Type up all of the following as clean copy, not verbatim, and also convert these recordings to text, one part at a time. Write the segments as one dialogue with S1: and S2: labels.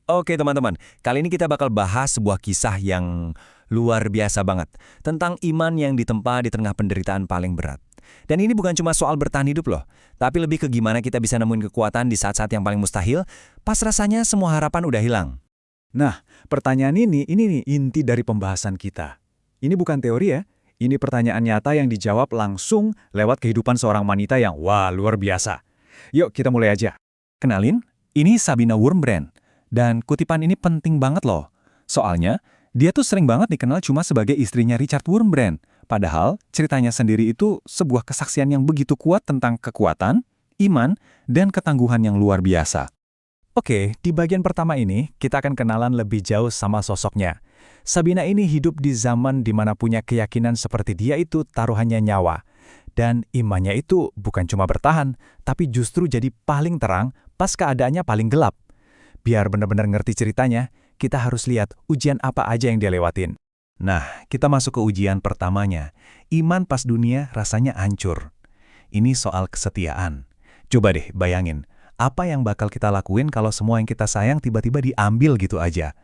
S1: Oke teman-teman, kali ini kita bakal bahas sebuah kisah yang luar biasa banget. Tentang iman yang ditempa di tengah penderitaan paling berat. Dan ini bukan cuma soal bertahan hidup loh, tapi lebih ke gimana kita bisa nemuin kekuatan di saat-saat yang paling mustahil, pas rasanya semua harapan udah hilang.
S2: Nah, pertanyaan ini nih inti dari pembahasan kita. Ini bukan teori ya, ini pertanyaan nyata yang dijawab langsung lewat kehidupan seorang wanita yang wah luar biasa. Yuk kita mulai aja.
S1: Kenalin, ini Sabina Wurmbrand. Dan kutipan ini penting banget loh. Soalnya, dia tuh sering banget dikenal cuma sebagai istrinya Richard Wurmbrand. Padahal, ceritanya sendiri itu sebuah kesaksian yang begitu kuat tentang kekuatan, iman, dan ketangguhan yang luar biasa.
S2: Oke, di bagian pertama ini kita akan kenalan lebih jauh sama sosoknya. Sabina ini hidup di zaman di mana punya keyakinan seperti dia itu taruhannya nyawa. Dan imannya itu bukan cuma bertahan, tapi justru jadi paling terang pas keadaannya paling gelap. Biar benar-benar ngerti ceritanya, kita harus lihat ujian apa aja yang dia lewatin.
S1: Nah, kita masuk ke ujian pertamanya. Iman pas dunia rasanya hancur. Ini soal kesetiaan. Coba deh bayangin, apa yang bakal kita lakuin kalau semua yang kita sayang tiba-tiba diambil gitu aja.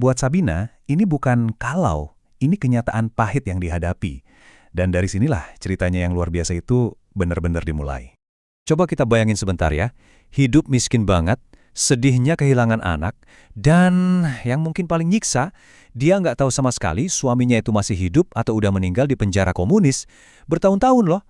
S1: Buat Sabina, ini bukan kalau, ini kenyataan pahit yang dihadapi. Dan dari sinilah ceritanya yang luar biasa itu benar-benar dimulai. Coba kita bayangin sebentar ya, hidup miskin banget, sedihnya kehilangan anak, dan yang mungkin paling nyiksa, dia nggak tahu sama sekali suaminya itu masih hidup atau udah meninggal di penjara komunis. Bertahun-tahun loh.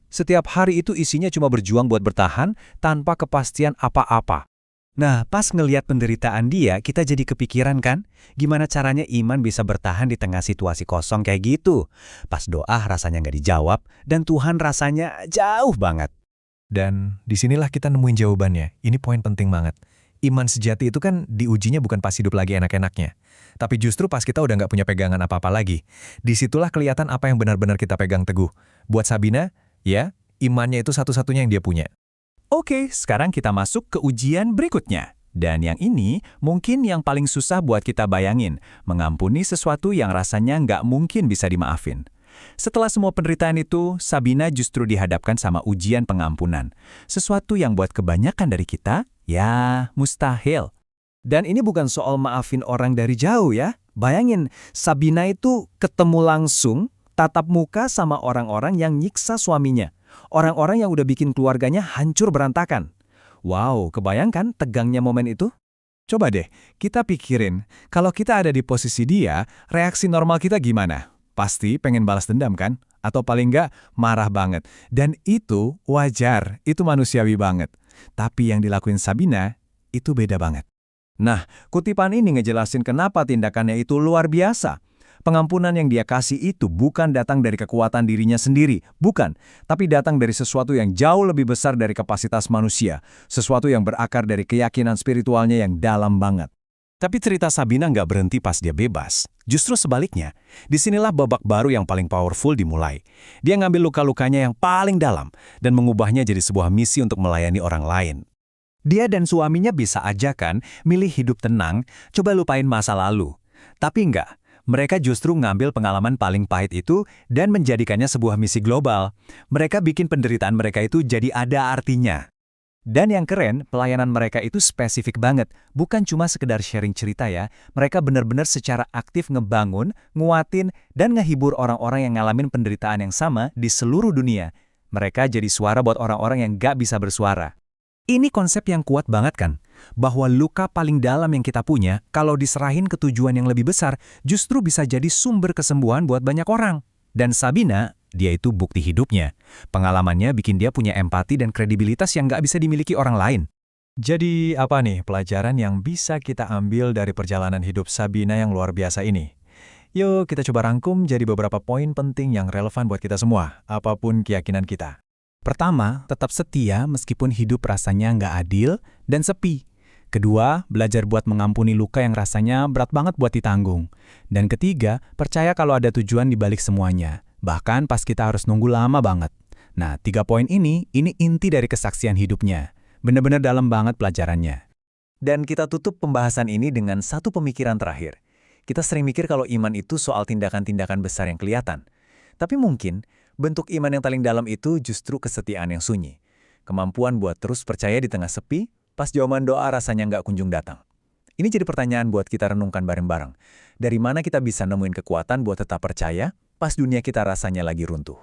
S1: Setiap hari itu isinya cuma berjuang buat bertahan tanpa kepastian apa-apa. Nah, pas ngelihat penderitaan dia, kita jadi kepikiran kan, gimana caranya iman bisa bertahan di tengah situasi kosong kayak gitu. Pas doa rasanya nggak dijawab, dan Tuhan rasanya jauh banget.
S2: Dan disinilah kita nemuin jawabannya. Ini poin penting banget. Iman sejati itu kan diujinya bukan pas hidup lagi enak-enaknya. Tapi justru pas kita udah nggak punya pegangan apa-apa lagi. Disitulah kelihatan apa yang benar-benar kita pegang teguh. Buat Sabina, ya, imannya itu satu-satunya yang dia punya.
S1: Oke, sekarang kita masuk ke ujian berikutnya. Dan yang ini mungkin yang paling susah buat kita bayangin, mengampuni sesuatu yang rasanya nggak mungkin bisa dimaafin. Setelah semua penderitaan itu, Sabina justru dihadapkan sama ujian pengampunan. Sesuatu yang buat kebanyakan dari kita, ya mustahil. Dan ini bukan soal maafin orang dari jauh ya. Bayangin, Sabina itu ketemu langsung, tatap muka sama orang-orang yang nyiksa suaminya. Orang-orang yang udah bikin keluarganya hancur berantakan. Wow, kebayangkan tegangnya momen itu? Coba deh, kita pikirin, kalau kita ada di posisi dia, reaksi normal kita gimana? Pasti pengen balas dendam kan? Atau paling nggak marah banget. Dan itu wajar, itu manusiawi banget. Tapi yang dilakuin Sabina, itu beda banget. Nah, kutipan ini ngejelasin kenapa tindakannya itu luar biasa. Pengampunan yang dia kasih itu bukan datang dari kekuatan dirinya sendiri, bukan. Tapi datang dari sesuatu yang jauh lebih besar dari kapasitas manusia. Sesuatu yang berakar dari keyakinan spiritualnya yang dalam banget. Tapi cerita Sabina nggak berhenti pas dia bebas. Justru sebaliknya, disinilah babak baru yang paling powerful dimulai. Dia ngambil luka-lukanya yang paling dalam dan mengubahnya jadi sebuah misi untuk melayani orang lain. Dia dan suaminya bisa aja kan milih hidup tenang, coba lupain masa lalu. Tapi enggak, mereka justru ngambil pengalaman paling pahit itu dan menjadikannya sebuah misi global. Mereka bikin penderitaan mereka itu jadi ada artinya. Dan yang keren, pelayanan mereka itu spesifik banget. Bukan cuma sekedar sharing cerita ya. Mereka benar-benar secara aktif ngebangun, nguatin, dan ngehibur orang-orang yang ngalamin penderitaan yang sama di seluruh dunia. Mereka jadi suara buat orang-orang yang gak bisa bersuara. Ini konsep yang kuat banget kan? Bahwa luka paling dalam yang kita punya, kalau diserahin ke tujuan yang lebih besar, justru bisa jadi sumber kesembuhan buat banyak orang. Dan Sabina, dia itu bukti hidupnya. Pengalamannya bikin dia punya empati dan kredibilitas yang nggak bisa dimiliki orang lain.
S2: Jadi apa nih pelajaran yang bisa kita ambil dari perjalanan hidup Sabina yang luar biasa ini? Yuk kita coba rangkum jadi beberapa poin penting yang relevan buat kita semua, apapun keyakinan kita.
S1: Pertama, tetap setia meskipun hidup rasanya nggak adil dan sepi. Kedua, belajar buat mengampuni luka yang rasanya berat banget buat ditanggung. Dan ketiga, percaya kalau ada tujuan di balik semuanya. Bahkan pas kita harus nunggu lama banget. Nah, 3 poin ini inti dari kesaksian hidupnya. Benar-benar dalam banget pelajarannya. Dan kita tutup pembahasan ini dengan satu pemikiran terakhir. Kita sering mikir kalau iman itu soal tindakan-tindakan besar yang kelihatan. Tapi mungkin, bentuk iman yang paling dalam itu justru kesetiaan yang sunyi. Kemampuan buat terus percaya di tengah sepi, pas jawaban doa rasanya nggak kunjung datang. Ini jadi pertanyaan buat kita renungkan bareng-bareng. Dari mana kita bisa nemuin kekuatan buat tetap percaya pas dunia kita rasanya lagi runtuh?